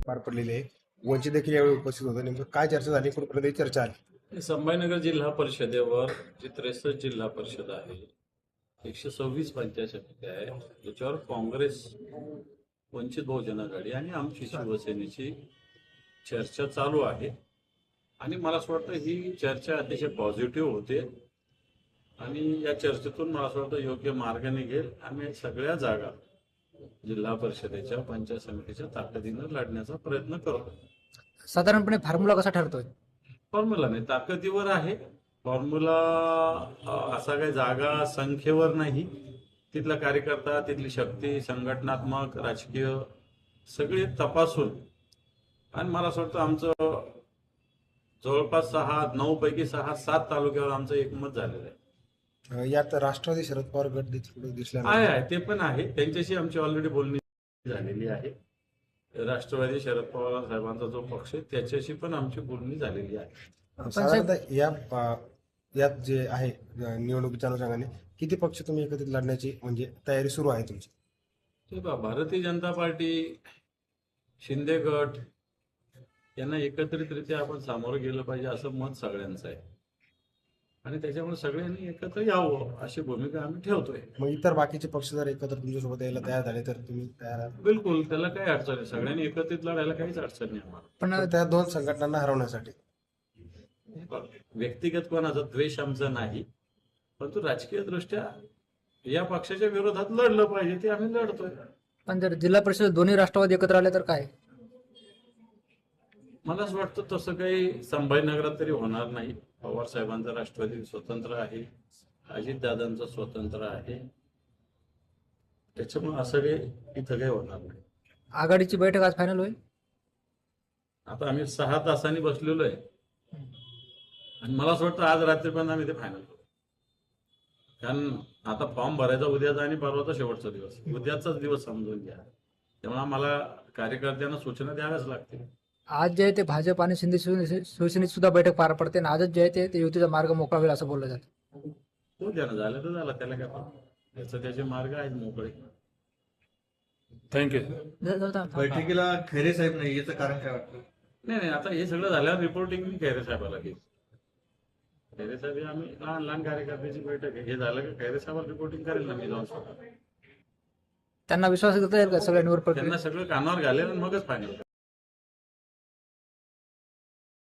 पार पडलेली आहे. वंचित देखील यावेळी उपस्थित होते. नेमकं काय चर्चा झाली, कुठपर्यंत चर्चा आली? संभाजीनगर जिल्हा परिषदेवर जी 63 जिल्हा परिषद आहे, 126 पंचायत समिती आहे, त्याच्यावर काँग्रेस, वंचित बहुजन आघाडी आणि आमची शिवसेनेची चर्चा चालू आहे. आणि मला असं वाटतं ही चर्चा अतिशय पॉझिटिव्ह होते आणि या चर्चेतून मला असं वाटतं योग्य मार्ग निघेल. आम्ही सगळ्या जागा जिल्हा परिषदेच्या पंचायत समितीच्या ताकदीनं लढण्याचा प्रयत्न करतो. साधारणपणे फॉर्म्युला कसा ठरतोय? फॉर्म्युला नाही, ताकदीवर आहे फॉर्म्युला. असा काही जागा संख्येवर नाही, तिथला कार्यकर्ता, तिथली शक्ती, संघटनात्मक, राजकीय सगळे तपासून. आणि मला असं वाटतं आमचं जवळपास 9 पैकी 6-7 तालुक्यावर आमचं एकमत झालेलं आहे. यात राष्ट्रवादी शरद पवार गट देखील दिसला आहे ते पण आहे, त्यांच्याशी आमची ऑलरेडी बोलणी झालेली आहे. राष्ट्रवादी शरद पवार साहेबांचा जो पक्ष आहे त्याच्याशी पण आमची बोलणी झालेली आहे. साधारणतः यात जे आहे निवडणुकीच्या अनुषंगाने किती पक्ष तुम्ही एकत्रित लढण्याची म्हणजे तयारी सुरू आहे तुमची? ते भारतीय जनता पार्टी, शिंदे गट यांना एकत्रितरित्या आपण सामोरं गेलं पाहिजे असं मत सगळ्यांचं आहे. आणि त्याच्यामुळे सगळ्यांनी एकत्र यावं अशी भूमिका आम्ही ठेवतोय. मग इतर बाकीचे पक्ष जर एकत्र तुमच्यासोबत यायला तयार झाले तर तुम्ही तयार आहात? बिलकुल, त्याला काही अडचण नाही. सगळ्यांनी एकत्रित लढायला काहीच अडचण नाही आम्हाला. पण त्या दोन संघटनांना हरवण्यासाठी व्यक्तिगत कोणाचा द्वेष आमचा नाही, परंतु राजकीय दृष्ट्या या पक्षाच्या विरोधात लढलं पाहिजे ते आम्ही लढतोय. पण जर जिल्हा परिषद दोन्ही राष्ट्रवादी एकत्र आले तर काय? मला असं वाटतं तसं काही संभाजीनगरात तरी होणार नाही. पवार साहेबांचा राष्ट्रवादी स्वतंत्र आहे, अजितदादांचा स्वतंत्र आहे, त्याच्यामुळे असं काही इथं काही होणार नाही. आघाडीची बैठक आज फायनल होईल. आता आम्ही 6 तासांनी बसलेलो आहे आणि मला असं वाटतं आज रात्रीपर्यंत आम्ही ते फायनल करू. कारण आता फॉर्म भरायचा उद्याचा आणि परवाचा शेवटचा दिवस, उद्याचाच दिवस समजून घ्या. त्यामुळे आम्हाला कार्यकर्त्यांना सूचना द्याव्याच लागतील. आज जे आहे ते भाजप आणि शिवसेनेची सुद्धा बैठक पार पडते आणि आजच जे आहे ते युतीचा मार्ग मोकळा होईल असं बोललं जातं. तो द्या ना, झालं तर झालं, त्याला काय problem. त्याचे मार्ग आहेत मोकळे. थँक्यू. बैठकीला खैरे साहेब नाही याचं कारण काय वाटतं? नाही, आता हे सगळं झाल्यावर रिपोर्टिंग मी खैरे साहेबाला घेईन. खैरे साहेब हे आम्ही लहान कार्यकर्त्याची बैठक आहे, हे झालं का खैरे साहेबाला रिपोर्टिंग करेल ना मी जाऊन स्वतः. त्यांना विश्वास देता येईल का सगळ्यांवर? त्यांना सगळं कानावर घालेल आणि मगच फायनल.